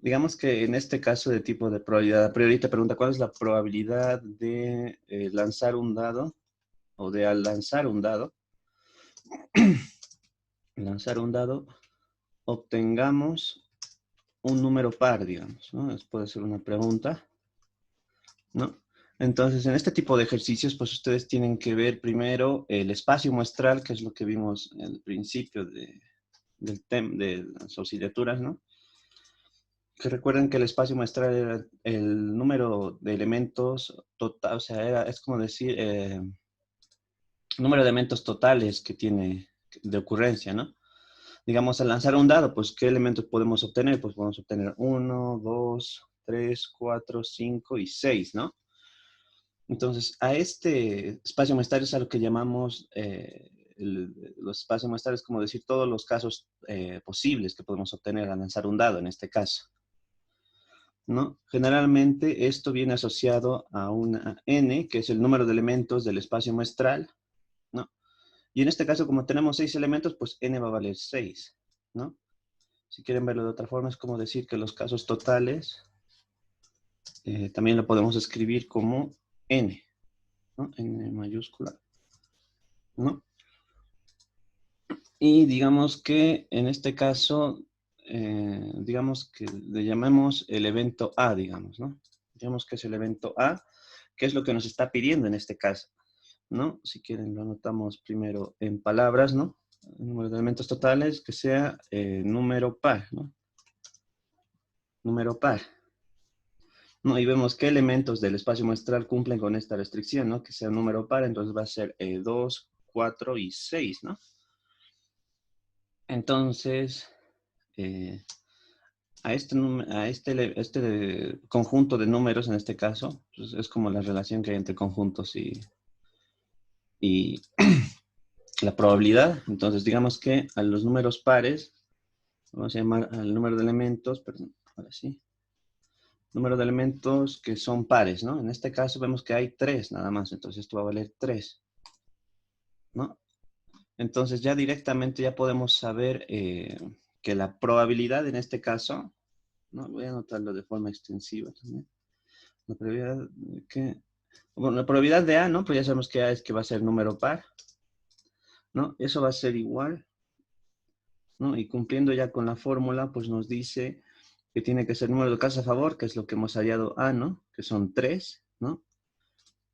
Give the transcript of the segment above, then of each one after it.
Digamos que en este caso de tipo de probabilidad a priori te pregunta cuál es la probabilidad de lanzar un dado o de al lanzar un dado, obtengamos un número par, digamos, ¿no? Puede ser una pregunta, ¿no? Entonces, en este tipo de ejercicios, pues ustedes tienen que ver primero el espacio muestral, que es lo que vimos al principio de las auxiliaturas, ¿no? Que recuerden que el espacio muestral era el número de elementos total, o sea, es como decir, número de elementos totales que tiene de ocurrencia, ¿no? Digamos, al lanzar un dado, pues, ¿qué elementos podemos obtener? Pues podemos obtener 1, 2, 3, 4, 5 y 6, ¿no? Entonces, a este espacio muestral es a lo que llamamos los espacios muestrales, como decir todos los casos posibles que podemos obtener al lanzar un dado, en este caso, ¿no? Generalmente esto viene asociado a una n, que es el número de elementos del espacio muestral, ¿no? Y en este caso, como tenemos 6 elementos, pues n va a valer 6, ¿no? Si quieren verlo de otra forma, es como decir que los casos totales también lo podemos escribir como n, ¿no? N mayúscula, ¿no? Y digamos que en este caso, digamos que le llamemos el evento A, digamos, ¿no? Digamos que es el evento A, que es lo que nos está pidiendo en este caso, ¿no? Si quieren lo anotamos primero en palabras, ¿no? El número de elementos totales que sea número par, ¿no? Número par. ¿No? Y vemos qué elementos del espacio muestral cumplen con esta restricción, ¿no? Que sea un número par, entonces va a ser 2, 4 y 6, ¿no? Entonces, eh, este conjunto de números, en este caso, pues es como la relación que hay entre conjuntos y la probabilidad. Entonces, digamos que a los números pares, vamos a llamar al número de elementos, perdón, ahora sí, número de elementos que son pares, ¿no? En este caso vemos que hay 3 nada más, entonces esto va a valer 3, ¿no? Entonces ya directamente ya podemos saber que la probabilidad en este caso, ¿no? Voy a anotarlo de forma extensiva también. La probabilidad de que, bueno, la probabilidad de A, ¿no? Pues ya sabemos que A es que va a ser número par, ¿no? Eso va a ser igual, ¿no? Y cumpliendo ya con la fórmula, pues nos dice que tiene que ser número de casos a favor, que es lo que hemos hallado A, ¿no? Que son 3, ¿no?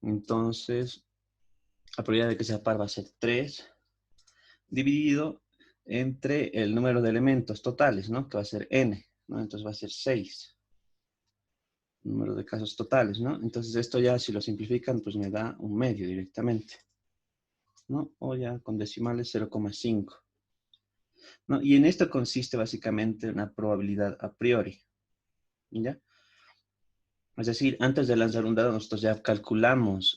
Entonces, la probabilidad de que sea par va a ser 3 dividido entre el número de elementos totales, ¿no? Que va a ser n, ¿no? Entonces va a ser 6, número de casos totales, ¿no? Entonces esto ya si lo simplifican, pues me da un medio directamente, ¿no? O ya con decimales 0,5, ¿no? Y en esto consiste básicamente una probabilidad a priori, ¿ya? Es decir, antes de lanzar un dado, nosotros ya calculamos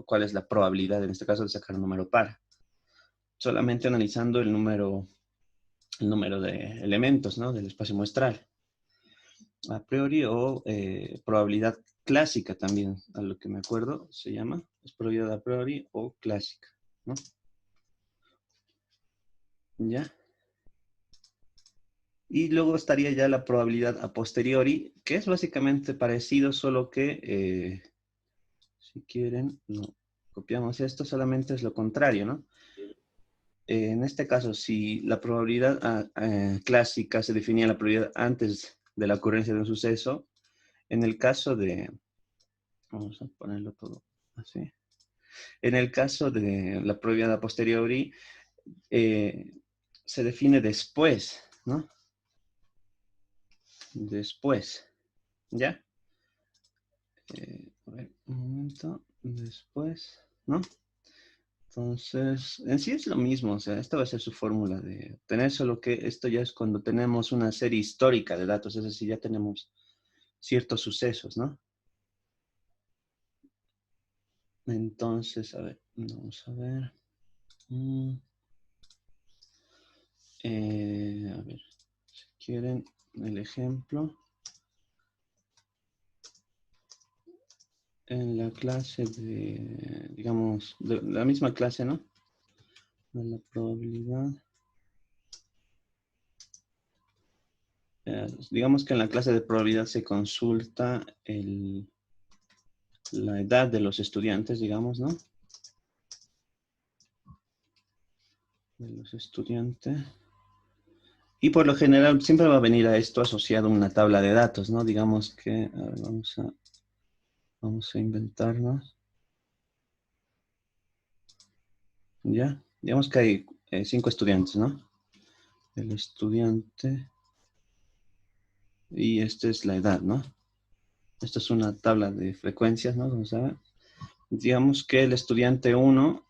cuál es la probabilidad, en este caso, de sacar un número par. Solamente analizando el número de elementos, ¿no? Del espacio muestral. A priori o probabilidad clásica también, a lo que me acuerdo, se llama. Es probabilidad a priori o clásica, ¿no? ¿Ya? Y luego estaría ya la probabilidad a posteriori, que es básicamente parecido, solo que, si quieren, no copiamos esto, solamente es lo contrario, ¿no? En este caso, si la probabilidad clásica se definía la probabilidad antes de la ocurrencia de un suceso, en el caso de, vamos a ponerlo todo así, en el caso de la probabilidad a posteriori, eh, se define después, ¿no? Después, ¿ya? A ver, un momento, después, ¿no? Entonces, en sí es lo mismo, o sea, esta va a ser su fórmula de tener, solo que esto ya es cuando tenemos una serie histórica de datos, es decir, ya tenemos ciertos sucesos, ¿no? Entonces, a ver, vamos a ver. Mm, a ver, si quieren el ejemplo. En la clase de, digamos, de la misma clase, ¿no? De la probabilidad digamos que en la clase de probabilidad se consulta la edad de los estudiantes, digamos, ¿no? De los estudiantes. Y por lo general siempre va a venir a esto asociado una tabla de datos, ¿no? Digamos que, a ver, vamos a inventarnos. Ya, digamos que hay 5 estudiantes, ¿no? El estudiante y esta es la edad, ¿no? Esta es una tabla de frecuencias, ¿no? Como saben. Digamos que el estudiante 1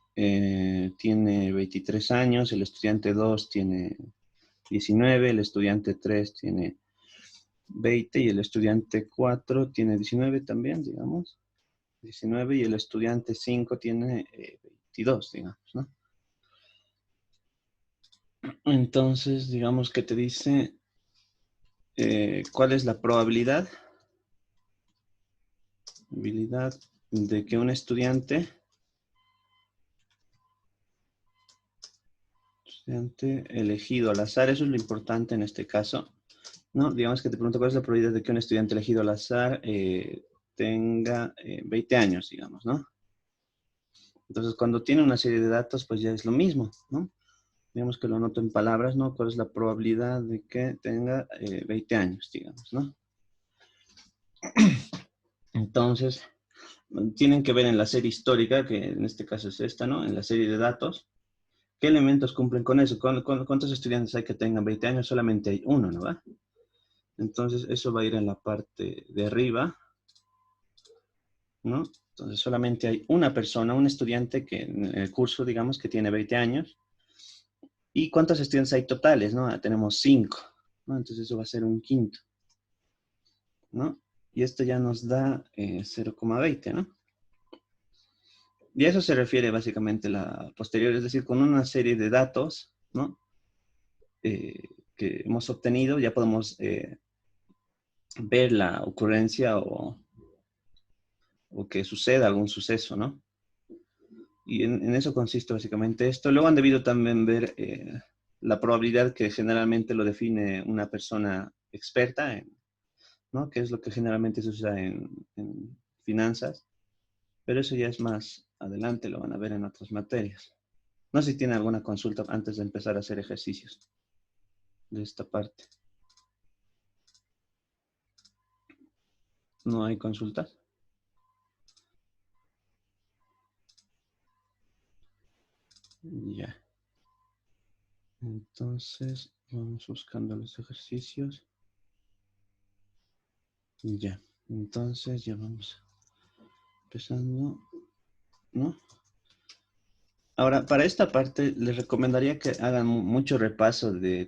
tiene 23 años, el estudiante 2 tiene 19, el estudiante 3 tiene 20 y el estudiante 4 tiene 19 también, digamos. 19 y el estudiante 5 tiene 22, digamos, ¿no? Entonces, digamos que te dice cuál es la probabilidad de que un estudiante elegido al azar, eso es lo importante en este caso, ¿no? Digamos que te pregunto cuál es la probabilidad de que un estudiante elegido al azar tenga 20 años, digamos, ¿no? Entonces, cuando tiene una serie de datos, pues ya es lo mismo, ¿no? Digamos que lo anoto en palabras, ¿no? ¿Cuál es la probabilidad de que tenga 20 años, digamos, ¿no? Entonces, tienen que ver en la serie histórica, que en este caso es esta, ¿no? En la serie de datos, ¿qué elementos cumplen con eso? ¿Cuántos estudiantes hay que tengan 20 años? Solamente hay uno, ¿no va? Entonces, eso va a ir en la parte de arriba, ¿no? Entonces, solamente hay una persona, un estudiante que en el curso, digamos, que tiene 20 años. ¿Y cuántos estudiantes hay totales, no? Tenemos 5, ¿no? Entonces, eso va a ser un quinto, ¿no? Y esto ya nos da 0,20, ¿no? Y a eso se refiere básicamente la posterior, es decir, con una serie de datos, ¿no? Eh, que hemos obtenido, ya podemos ver la ocurrencia o que suceda algún suceso, ¿no? Y en eso consiste básicamente esto. Luego han debido también ver la probabilidad que generalmente lo define una persona experta, ¿no? Que es lo que generalmente se usa en finanzas, pero eso ya es más adelante, lo van a ver en otras materias. No sé si tiene alguna consulta antes de empezar a hacer ejercicios de esta parte. ¿No hay consultas? Ya. Entonces, vamos buscando los ejercicios. Ya. Entonces, ya vamos empezando, ¿no? Ahora, para esta parte, les recomendaría que hagan mucho repaso de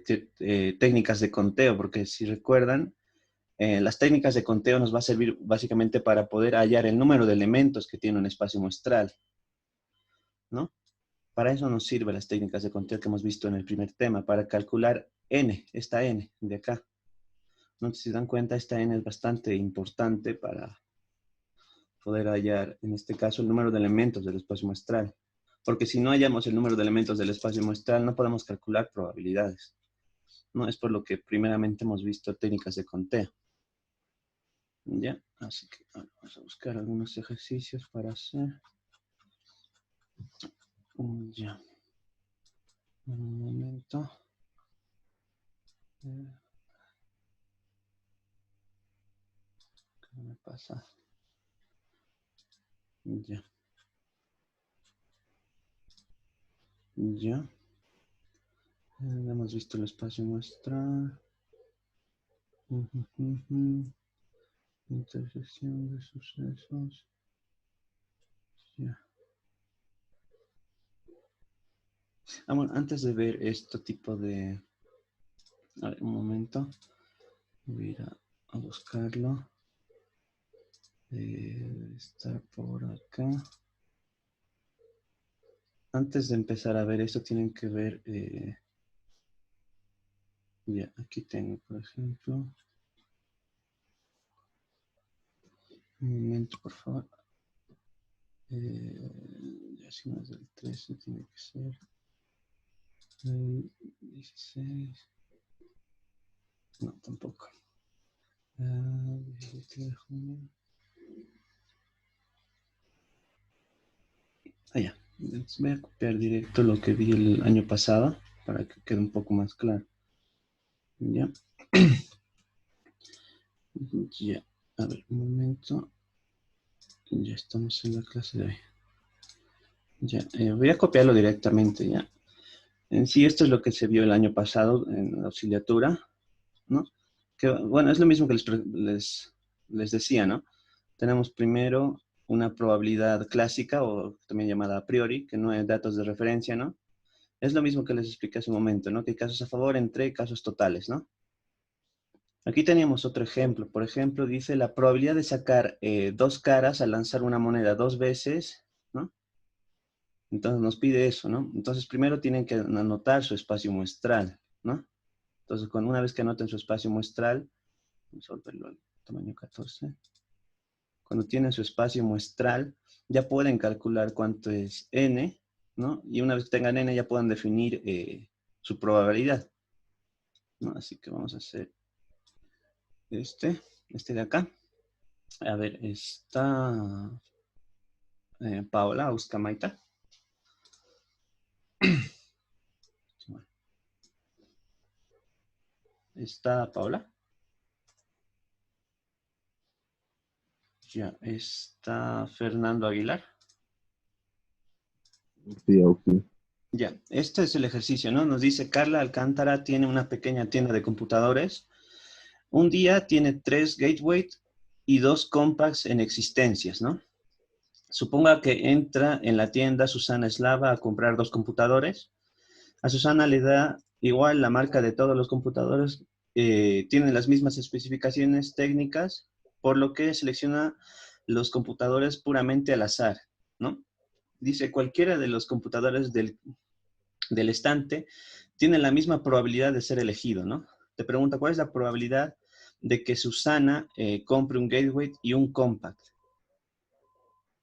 técnicas de conteo, porque si recuerdan, las técnicas de conteo nos va a servir básicamente para poder hallar el número de elementos que tiene un espacio muestral, ¿no? Para eso nos sirven las técnicas de conteo que hemos visto en el primer tema, para calcular n, esta n de acá. ¿No? Si se dan cuenta, esta n es bastante importante para poder hallar, en este caso, el número de elementos del espacio muestral. Porque si no hallamos el número de elementos del espacio muestral, no podemos calcular probabilidades. ¿No? Es por lo que primeramente hemos visto técnicas de conteo. ¿Ya? Así que vamos a buscar algunos ejercicios para hacer. Ya. Un momento. ¿Qué me pasa? Ya. Ya. Hemos visto el espacio muestral. Intersección de sucesos. Ya. Bueno, antes de ver este tipo de... A ver, un momento. Voy a ir a buscarlo. Debe estar por acá. Antes de empezar a ver esto, tienen que ver... ya, aquí tengo, por ejemplo... Un momento, por favor. Ya si no es del 13, tiene que ser el 16. No, tampoco. 17 de junio. Ya. Entonces voy a copiar directo lo que vi el año pasado para que quede un poco más claro. Ya. Ya. A ver, un momento. Ya estamos en la clase de hoy. Ya. Voy a copiarlo directamente, ya. En sí, esto es lo que se vio el año pasado en la auxiliatura, ¿no? Que, bueno, es lo mismo que les decía, ¿no? Tenemos primero una probabilidad clásica, o también llamada a priori, que no es datos de referencia, ¿no? Es lo mismo que les expliqué hace un momento, ¿no? Que hay casos a favor entre casos totales, ¿no? Aquí teníamos otro ejemplo. Por ejemplo, dice la probabilidad de sacar dos caras al lanzar una moneda dos veces, ¿no? Entonces nos pide eso, ¿no? Entonces primero tienen que anotar su espacio muestral, ¿no? Entonces, una vez que anoten su espacio muestral, vamos a volverlo al tamaño 14. Cuando tienen su espacio muestral, ya pueden calcular cuánto es n, ¿no? Y una vez que tengan n, ya pueden definir su probabilidad, ¿no? Así que vamos a hacer este de acá. A ver, está Paola Uskamaita. ¿Está Paola? Ya, está Fernando Aguilar. Sí, ok. Ya, este es el ejercicio, ¿no? Nos dice, Carla Alcántara tiene una pequeña tienda de computadores. Un día tiene 3 gateways y 2 compacts en existencias, ¿no? Suponga que entra en la tienda Susana Eslava a comprar 2 computadores. A Susana le da igual la marca de todos los computadores, tienen las mismas especificaciones técnicas, por lo que selecciona los computadores puramente al azar, ¿no? Dice, cualquiera de los computadores del estante tiene la misma probabilidad de ser elegido, ¿no? Te pregunta, ¿cuál es la probabilidad de que Susana compre un gateway y un compact?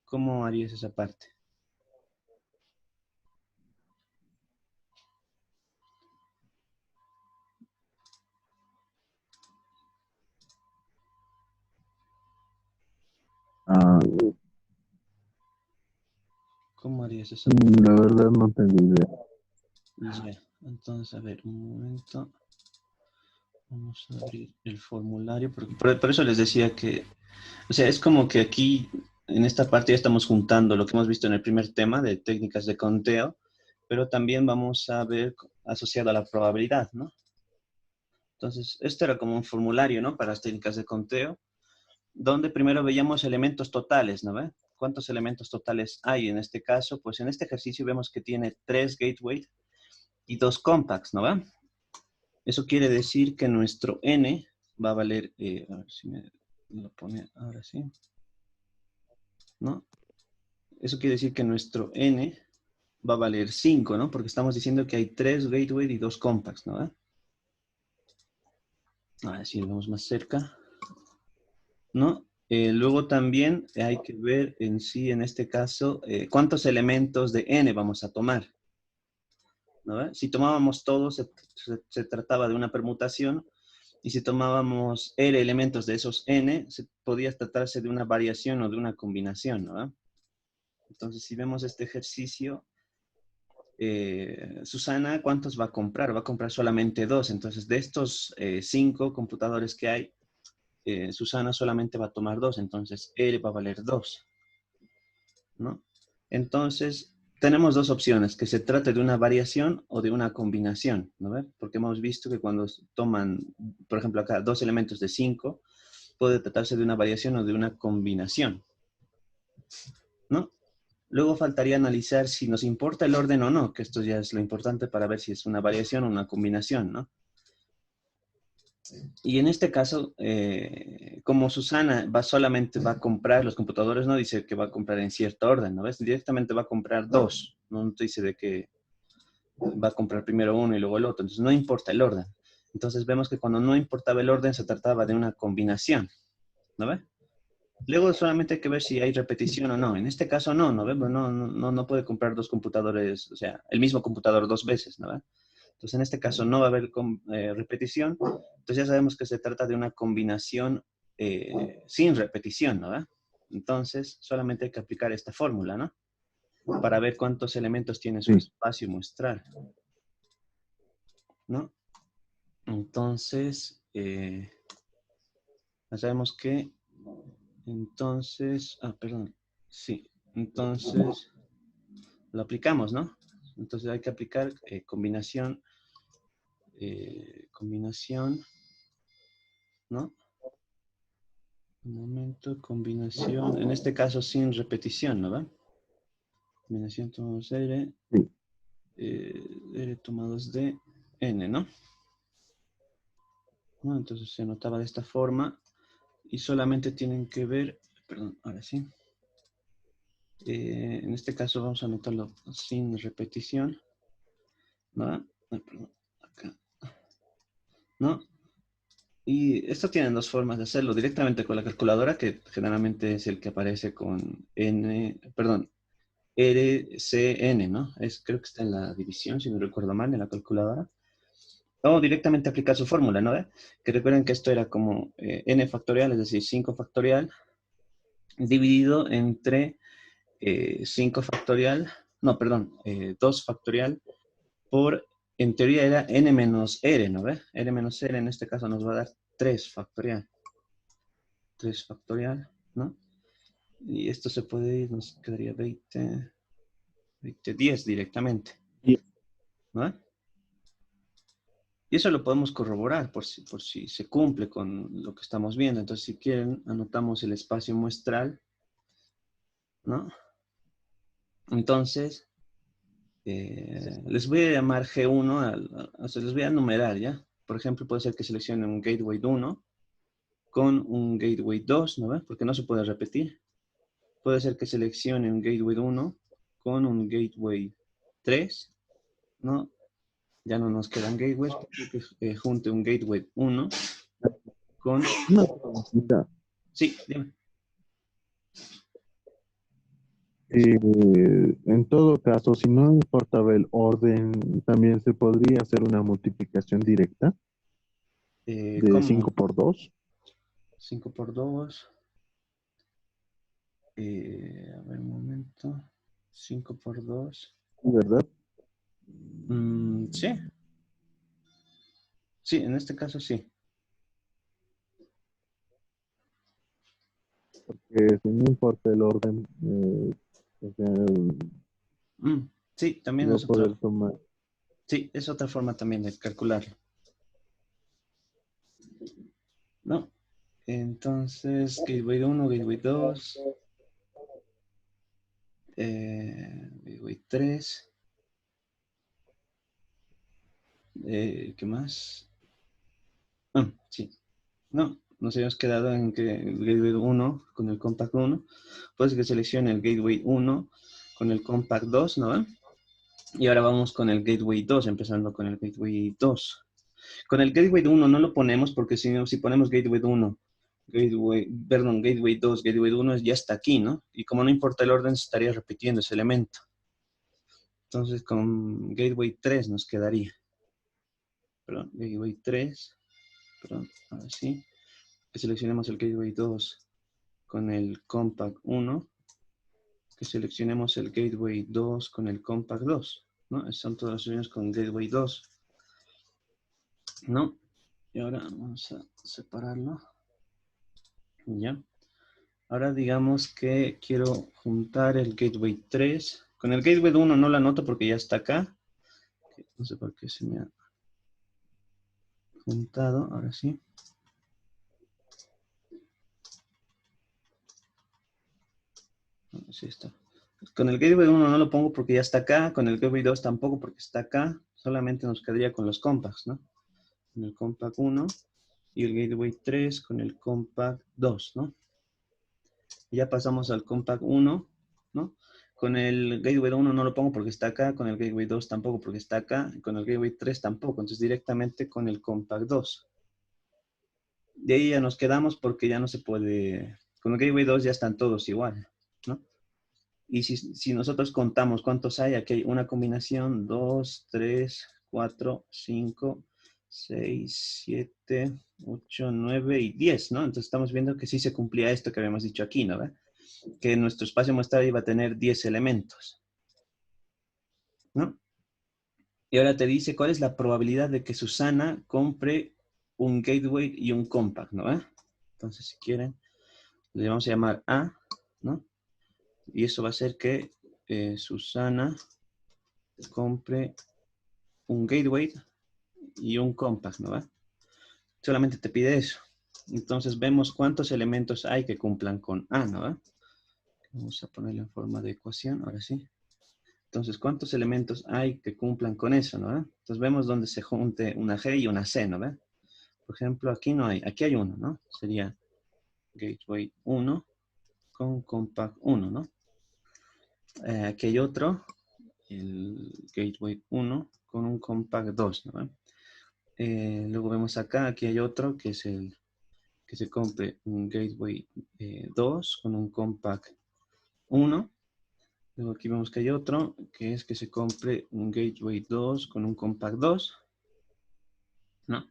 ¿Cómo harías esa parte? Ah, ¿Cómo harías esa parte? la verdad no tengo idea. Ya, entonces, a ver, un momento. Vamos a abrir el formulario, porque por eso les decía que, o sea, es como que aquí, en esta parte ya estamos juntando lo que hemos visto en el primer tema de técnicas de conteo, pero también vamos a ver asociado a la probabilidad, ¿no? Entonces, este era como un formulario, ¿no? Para las técnicas de conteo, donde primero veíamos elementos totales, ¿no ve? ¿Cuántos elementos totales hay en este caso? Pues en este ejercicio vemos que tiene 3 gateways y 2 compacts, ¿no ve? Eso quiere decir que nuestro n va a valer, a ver si me lo pone ahora sí, ¿no? Eso quiere decir que nuestro n va a valer 5, ¿no? Porque estamos diciendo que hay 3 gateways y 2 compacts, ¿no? Ahora sí, lo vemos más cerca, ¿no? Luego también hay que ver en sí, en este caso, cuántos elementos de n vamos a tomar, ¿no? Si tomábamos todos, se trataba de una permutación, y si tomábamos R elementos de esos n, podía tratarse de una variación o de una combinación, ¿no? Entonces, si vemos este ejercicio, Susana, ¿cuántos va a comprar? Va a comprar solamente 2. Entonces, de estos 5 computadores que hay, Susana solamente va a tomar 2. Entonces, R va a valer 2, ¿no? Entonces, tenemos dos opciones, que se trate de una variación o de una combinación, ¿no? Porque hemos visto que cuando toman, por ejemplo, acá 2 elementos de 5, puede tratarse de una variación o de una combinación, ¿no? Luego faltaría analizar si nos importa el orden o no, que esto ya es lo importante para ver si es una variación o una combinación, ¿no? Y en este caso, como Susana solamente va a comprar los computadores, no dice que va a comprar en cierto orden, ¿no ves? Directamente va a comprar 2, no te dice de que va a comprar primero uno y luego el otro, entonces no importa el orden. Entonces vemos que cuando no importaba el orden se trataba de una combinación, ¿no ves? Luego solamente hay que ver si hay repetición o no. En este caso no, ¿no ves? No puede comprar 2 computadores, o sea, el mismo computador 2 veces, ¿no ves? Entonces, en este caso no va a haber repetición. Entonces, ya sabemos que se trata de una combinación sin repetición, ¿no? Entonces, solamente hay que aplicar esta fórmula, ¿no? Para ver cuántos elementos tiene su Sí, espacio muestral, ¿no? Entonces, ya sabemos que, entonces, perdón, sí, entonces lo aplicamos, ¿no? Entonces hay que aplicar combinación, ¿no? Un momento, combinación, en este caso sin repetición, ¿no? ¿Va? Combinación tomamos R, sí. R tomados de N, ¿no? ¿No? Entonces se anotaba de esta forma y solamente tienen que ver, perdón, ahora sí. En este caso vamos a anotarlo sin repetición, ¿no? Perdón, acá, ¿no? Y esto tienen dos formas de hacerlo, directamente con la calculadora, que generalmente es el que aparece con N, perdón, RCN, ¿no? Creo que está en la división, si no recuerdo mal, en la calculadora. O directamente aplicar su fórmula, ¿no? Que recuerden que esto era como N factorial, es decir, 5 factorial, dividido entre 5 factorial, no, perdón, 2 factorial por, en teoría era N menos R, ¿no? N menos R en este caso nos va a dar 3 factorial. 3 factorial, ¿no? Y esto se puede ir, nos quedaría 10 directamente, Y ¿no? Y eso lo podemos corroborar por si se cumple con lo que estamos viendo. Entonces, si quieren, anotamos el espacio muestral, ¿no? Entonces, les voy a llamar G1, o sea, les voy a numerar, ¿ya? Por ejemplo, puede ser que seleccione un gateway 1 con un gateway 2, ¿no ves? Porque no se puede repetir. Puede ser que seleccione un gateway 1 con un gateway 3, ¿no? Ya no nos quedan gateways, porque junte un gateway 1 con... una preguntita. Sí, dime. En todo caso, si no importaba el orden, también se podría hacer una multiplicación directa de ¿Cómo? 5 por 2, 5 por 2. A ver, un momento. 5 por 2. ¿verdad? Sí. Sí, en este caso sí. Si no importa el orden, o sea, Sí, se también va a es otra. poder tomar. Sí, es otra forma también de calcularlo, ¿no? Entonces, gateway 1, gateway 2, gateway 3. ¿Qué más? Sí. No, nos habíamos quedado en que el gateway 1 con el compact 1, pues que seleccione el gateway 1 con el compact 2, ¿no? Y ahora vamos con el gateway 2, empezando con el gateway 2. Con el gateway 1 no lo ponemos porque si ponemos gateway 1, gateway 2, gateway 1 ya está aquí, ¿no? Y como no importa el orden, se estaría repitiendo ese elemento. Entonces con gateway 3 nos quedaría. Perdón, gateway 3, perdón, ahora sí. Que seleccionemos el gateway 2 con el compact 1. Que seleccionemos el gateway 2 con el compact 2, ¿no? Esas son todas las uniones con gateway 2, ¿no? Y ahora vamos a separarlo. Ya. Ahora digamos que quiero juntar el gateway 3. Con el gateway 1 no la anoto porque ya está acá. No sé por qué se me ha juntado. Ahora sí. Sí está. Con el gateway 1 no lo pongo porque ya está acá. Con el gateway 2 tampoco porque está acá. Solamente nos quedaría con los compacts, ¿no? Con el compact 1 y el gateway 3 con el compact 2, ¿no? Y ya pasamos al compact 1, ¿no? Con el gateway 1 no lo pongo porque está acá, con el gateway 2 tampoco porque está acá, y con el gateway 3 tampoco, entonces directamente con el compact 2. De ahí ya nos quedamos porque ya no se puede, con el gateway 2 ya están todos igual, ¿no? Y si nosotros contamos cuántos hay, aquí hay una combinación, 2, 3, 4, 5, 6, 7, 8, 9 y 10, ¿no? Entonces estamos viendo que sí se cumplía esto que habíamos dicho aquí, ¿no? Que nuestro espacio muestrado iba a tener 10 elementos, ¿no? Y ahora te dice cuál es la probabilidad de que Susana compre un gateway y un compact, ¿no? Entonces, si quieren, le vamos a llamar A, ¿no? Y eso va a hacer que Susana compre un gateway y un compact, ¿no? Solamente te pide eso. Entonces vemos cuántos elementos hay que cumplan con A, ¿no? Vamos a ponerlo en forma de ecuación, ahora sí. Entonces, ¿cuántos elementos hay que cumplan con eso, no? Entonces vemos dónde se junte una G y una C, ¿no? Por ejemplo, aquí no hay, aquí hay uno, ¿no? Sería gateway 1 con compact 1, ¿no? Aquí hay otro, el gateway 1 con un compact 2, ¿no? Luego vemos acá, aquí hay otro que es el que se compre un gateway 2 con un compact 1. Luego aquí vemos que hay otro que es que se compre un gateway 2 con un compact 2, ¿no?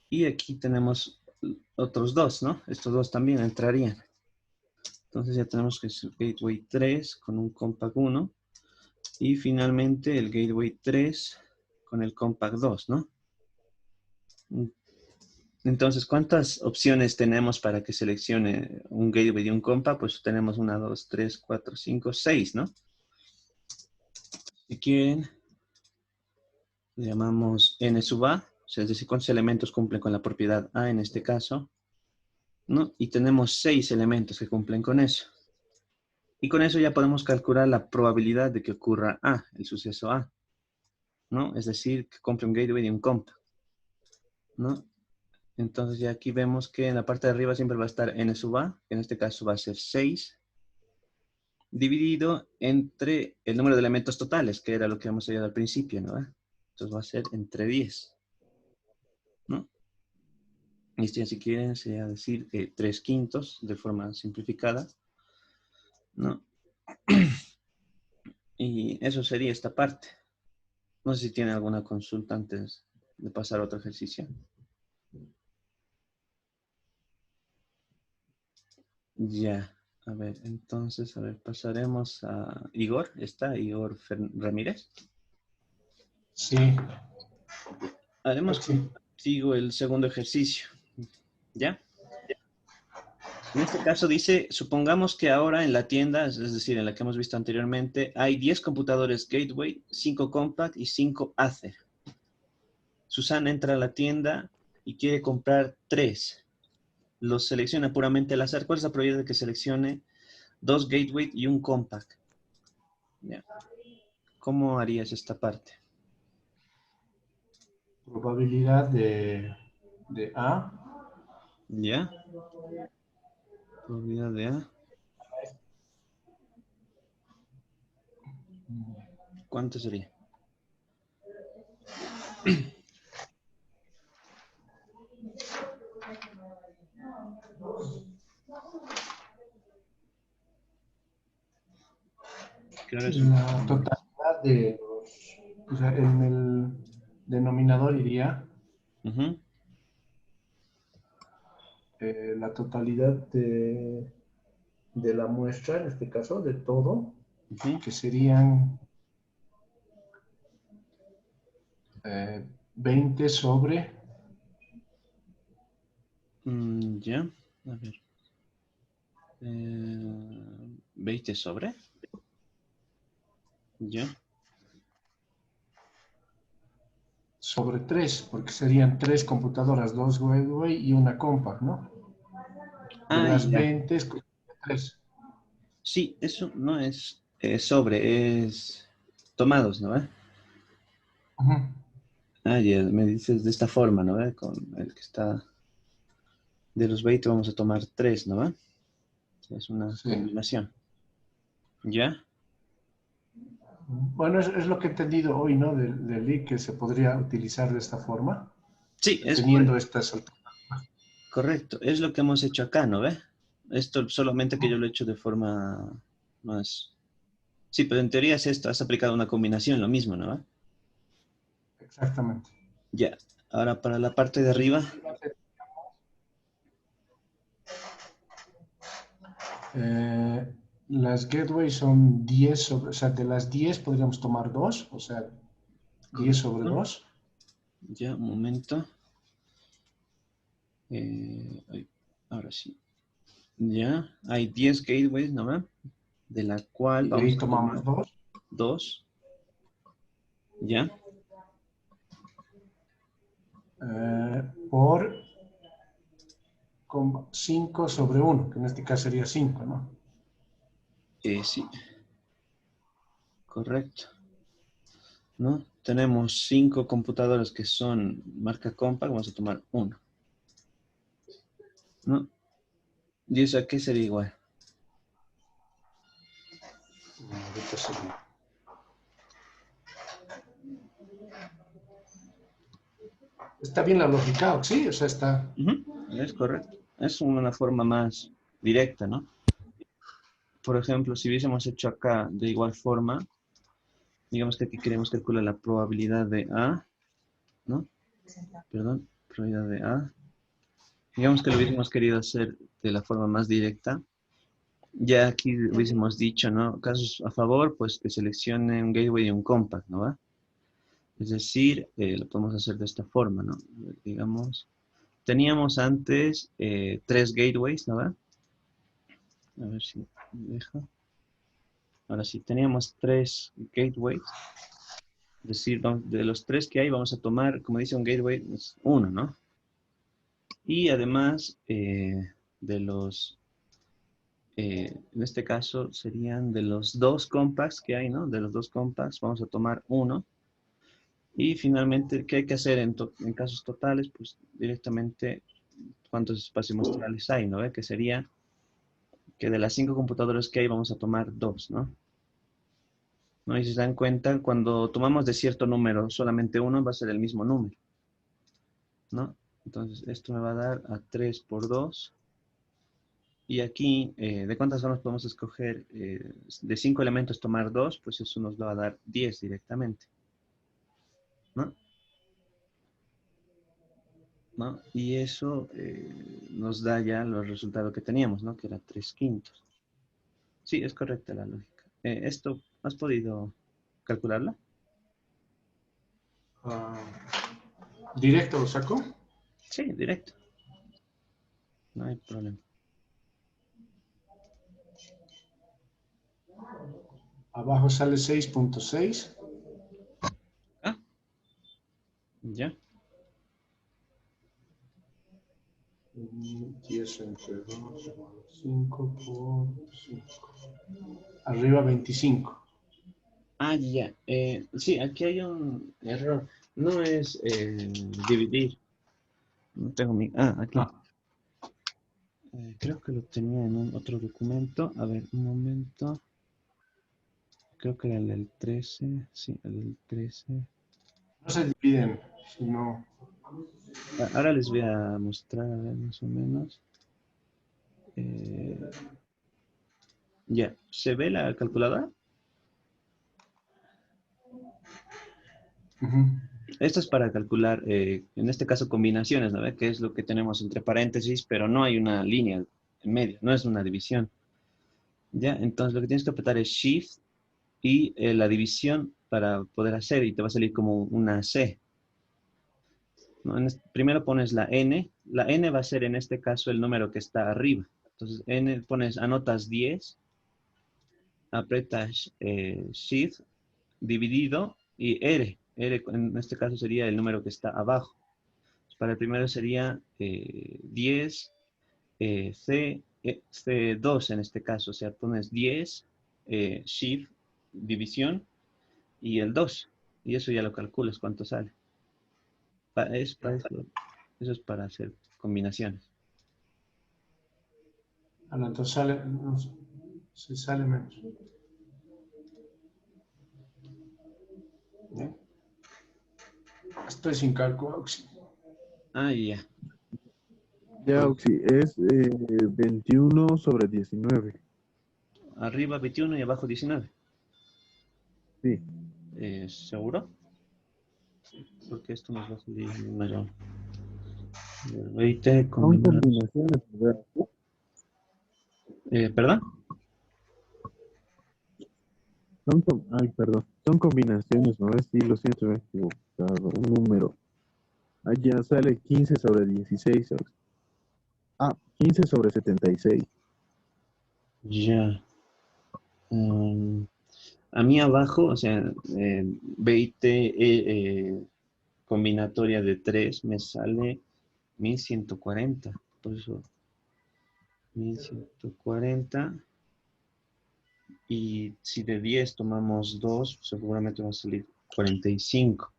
Y aquí tenemos otros dos, ¿no? Estos dos también entrarían. Entonces ya tenemos que es el gateway 3 con un compact 1 y finalmente el gateway 3 con el compact 2, ¿no? Entonces, ¿cuántas opciones tenemos para que seleccione un gateway y un compact? Pues tenemos 1, 2, 3, 4, 5, 6, ¿no? Si quieren, le llamamos n sub a, o sea, es decir, cuántos elementos cumplen con la propiedad A en este caso, ¿no? Y tenemos 6 elementos que cumplen con eso. Y con eso ya podemos calcular la probabilidad de que ocurra A, el suceso A, ¿no? Es decir, que compre un gateway y un compact, ¿no? Entonces ya aquí vemos que en la parte de arriba siempre va a estar n sub a, que en este caso va a ser 6, dividido entre el número de elementos totales, que era lo que hemos hallado al principio, ¿no? Entonces va a ser entre 10, ¿no? Y esto ya si quieren sería decir 3 quintos de forma simplificada, ¿no? Y eso sería esta parte. No sé si tienen alguna consulta antes de pasar a otro ejercicio. Ya, a ver, entonces, a ver, pasaremos a Igor. ¿Está Igor Ramírez? Sí, Haremos sí. contigo el segundo ejercicio. ¿Ya? En este caso dice, supongamos que ahora en la tienda, es decir, en la que hemos visto anteriormente, hay 10 computadores Gateway, 5 Compact y 5 Acer. Susana entra a la tienda y quiere comprar 3. Los selecciona puramente al azar. ¿Cuál es la probabilidad de que seleccione 2 Gateway y un Compact? ¿Ya? ¿Cómo harías esta parte? Probabilidad de A. ¿Ya? Probabilidad de A. ¿Cuánto sería? ¿Qué hora es? La totalidad de los, o sea, en el denominador iría Ujú. la totalidad de la muestra, en este caso, de todo, Ujú. que serían 20 sobre Ya. A ver. 20 sobre. Ya. sobre 3, porque serían 3 computadoras, 2 Gateway y una Compact, ¿no? De Ah, las ya. 20, 3. Sí, eso no es sobre, es tomados, ¿no? Ah, ya, me dices de esta forma, ¿no? Con el que está de los 20 vamos a tomar 3, ¿no? Es una Sí. combinación. ¿Ya? Bueno, es lo que he entendido hoy, ¿no? Del I que se podría utilizar de esta forma, Sí, es teniendo estas alternativas. correcto. Es lo que hemos hecho acá, ¿no ve? Esto solamente que yo lo he hecho de forma más... Sí, pero en teoría es esto. Has aplicado una combinación, lo mismo, ¿no? Exactamente. Ya. Ahora para la parte de arriba. Las gateways son 10 sobre, o sea, de las 10 podríamos tomar 2, o sea, 10 sobre Correcto. 2. Ya, un momento. Ay, ahora sí. Ya, hay 10 gateways, ¿no ve? De la cual Y de ahí vamos a tomamos tomar 2 2. Ya, por 5 sobre 1, que en este caso sería 5, ¿no? sí, correcto. ¿No? Tenemos 5 computadoras que son marca Compaq, vamos a tomar uno. ¿No? ¿Y eso a qué sería igual? Ahorita sería. Está bien la lógica, ¿sí? O sea, está... Ujú, es correcto. Es una forma más directa, ¿no? Por ejemplo, si hubiésemos hecho acá de igual forma, digamos que aquí queremos calcular la probabilidad de A, ¿no? Perdón, probabilidad de A. Digamos que lo hubiésemos querido hacer de la forma más directa. Ya aquí hubiésemos dicho, ¿no? Casos a favor, pues que seleccione un gateway y un compact, ¿no va? Es decir, lo podemos hacer de esta forma, ¿no? Digamos, teníamos antes 3 gateways, ¿no va? A ver si me deja. Ahora sí, teníamos 3 gateways. Es decir, de los 3 que hay, vamos a tomar, como dice un gateway, es uno, ¿no? Y además de los en este caso serían de los 2 compacts que hay, ¿no? De los 2 compacts vamos a tomar uno. Y finalmente, ¿qué hay que hacer en casos totales? Pues directamente, ¿cuántos espacios muestrales hay, no? Que sería que de las 5 computadoras que hay vamos a tomar 2, ¿no? ¿No? Y si se dan cuenta, cuando tomamos de cierto número solamente uno, va a ser el mismo número, ¿no? Entonces, esto me va a dar a 3 por 2. Y aquí, ¿de cuántas zonas podemos escoger? De 5 elementos tomar 2, pues eso nos va a dar 10 directamente, ¿no? ¿No? Y eso nos da ya los resultados que teníamos, ¿no? Que era 3/5. Sí, es correcta la lógica. ¿Esto has podido calcularla? ¿Directo lo saco? Sí, directo. No hay problema. Abajo sale 6.6. Ah, ya. 10 entre 2 igual a 5 por 5. Arriba 25. Ah, ya. Sí, aquí hay un error. No es dividir. No tengo mi... Ah, aquí. Ah, Creo que lo tenía en un otro documento. A ver, un momento. Creo que era el del 13. Sí, el del 13. no se dividen, sino... Ahora les voy a mostrar, a ver, más o menos. Eh, ya, ¿se ve la calculadora? Esto es para calcular, en este caso, combinaciones, ¿no? ¿Ve? Que es lo que tenemos entre paréntesis, pero no hay una línea en medio, no es una división. Ya, entonces lo que tienes que apretar es Shift y la división para poder hacer, y te va a salir como una C, ¿no? Primero pones la N va a ser en este caso el número que está arriba. Entonces, anotas 10, apretas Shift, dividido, y R en este caso sería el número que está abajo. Para el primero sería 10, C2 en este caso, o sea, pones 10, Shift, división, y el 2, y eso ya lo calculas cuánto sale. Eso es para hacer combinaciones. Entonces sale, no, se sale menos. ¿Ya? Estoy sin cálculo. Ah, ya. Ya, Oxy, es 21 sobre 19. Arriba 21 y abajo 19. Sí, ¿Seguro? porque esto nos va a salir un número de 20 Son combinado. combinaciones, ¿verdad? ¿Perdón? Ay, perdón. Son combinaciones, ¿no? Sí, lo siento, me he equivocado. Un número. Allá sale 15 sobre 16. 15 sobre 76. Ya. A mí abajo, o sea, 20 combinatoria de 3 me sale 1140. Por eso 1140. Y si de 10 tomamos 2, seguramente va a salir 45.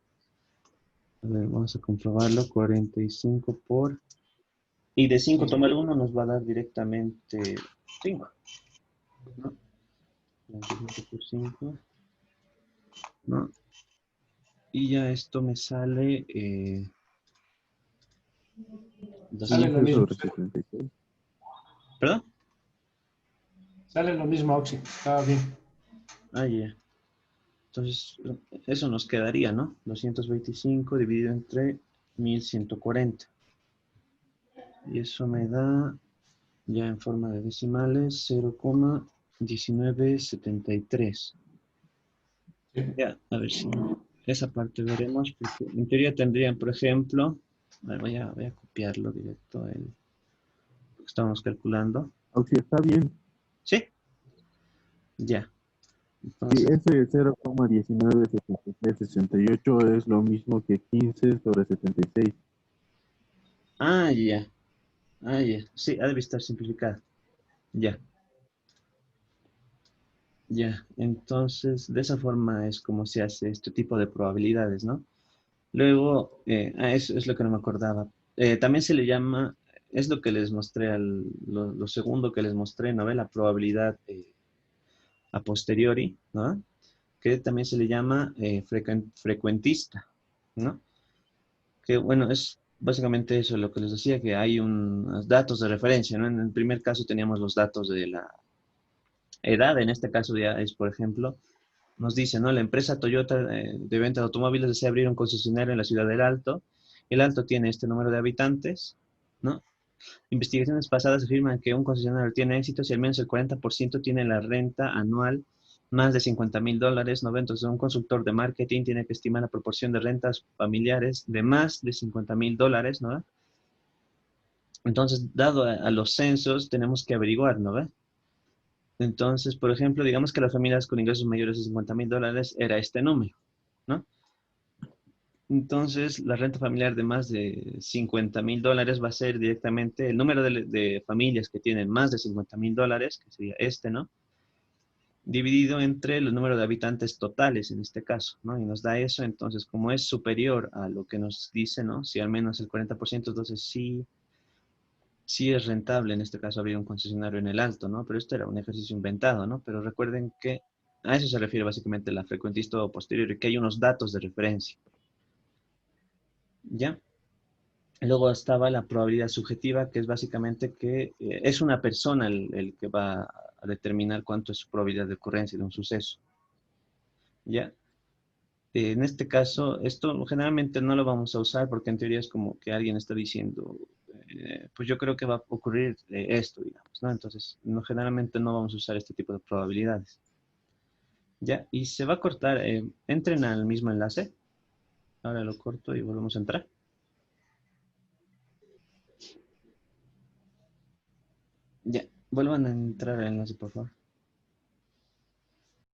A ver, vamos a comprobarlo. 45 por... Y de 5 tomar 1 nos va a dar directamente 5, ¿no? 45 por 5, ¿no? Y ya esto me sale Sale lo 15 mismo. sobre 76. ¿Perdón? Sale lo mismo, Oxy. Estaba bien. Ah, ya. Entonces, eso nos quedaría, ¿no? 225 dividido entre 1140. Y eso me da, ya en forma de decimales, 0,1973. Sí. Ya, a ver si esa parte veremos, porque en teoría tendrían, por ejemplo, a ver, voy a copiarlo directo, lo que estamos calculando. Aunque está bien. ¿Sí? Ya. Sí, Entonces, ese 0,197368 es lo mismo que 15 sobre 76. ya. Ya. Sí, ha de estar simplificado. Ya. Ya, entonces de esa forma es como se hace este tipo de probabilidades, ¿no? Luego, eso es lo que no me acordaba. También se le llama, es lo que les mostré, lo segundo que les mostré, ¿no? La probabilidad a posteriori, ¿no? Que también se le llama frecuentista, ¿no? Que bueno, es básicamente eso lo que les decía, que hay unos datos de referencia, ¿no? En el primer caso teníamos los datos de la edad, en este caso ya es, por ejemplo, nos dice, ¿no? La empresa Toyota de venta de automóviles desea abrir un concesionario en la ciudad del Alto. El Alto tiene este número de habitantes, ¿no? Investigaciones pasadas afirman que un concesionario tiene éxito si al menos el 40% tiene la renta anual más de $50,000, ¿no? Entonces, un consultor de marketing tiene que estimar la proporción de rentas familiares de más de $50,000, ¿no? Entonces, dado a los censos, tenemos que averiguar, ¿no? Entonces, por ejemplo, digamos que las familias con ingresos mayores de $50,000 era este número, ¿no? Entonces, la renta familiar de más de $50,000 va a ser directamente el número de familias que tienen más de $50,000, que sería este, ¿no? Dividido entre el número de habitantes totales en este caso, ¿no? Y nos da eso, entonces, como es superior a lo que nos dice, ¿no? Si al menos el 40%, entonces sí es rentable en este caso abrir un concesionario en el Alto, ¿no? Pero esto era un ejercicio inventado, ¿no? Pero recuerden que a eso se refiere básicamente la frecuentista o posterior, y que hay unos datos de referencia, ¿ya? Luego estaba la probabilidad subjetiva, que es básicamente que es una persona el que va a determinar cuánto es su probabilidad de ocurrencia de un suceso, ¿ya? En este caso, esto generalmente no lo vamos a usar porque en teoría es como que alguien está diciendo, pues yo creo que va a ocurrir esto, digamos, ¿no? Entonces, no, generalmente no vamos a usar este tipo de probabilidades, ¿ya? Y se va a cortar, entren al mismo enlace, ahora lo corto y volvemos a entrar. Ya, vuelvan a entrar al enlace, por favor.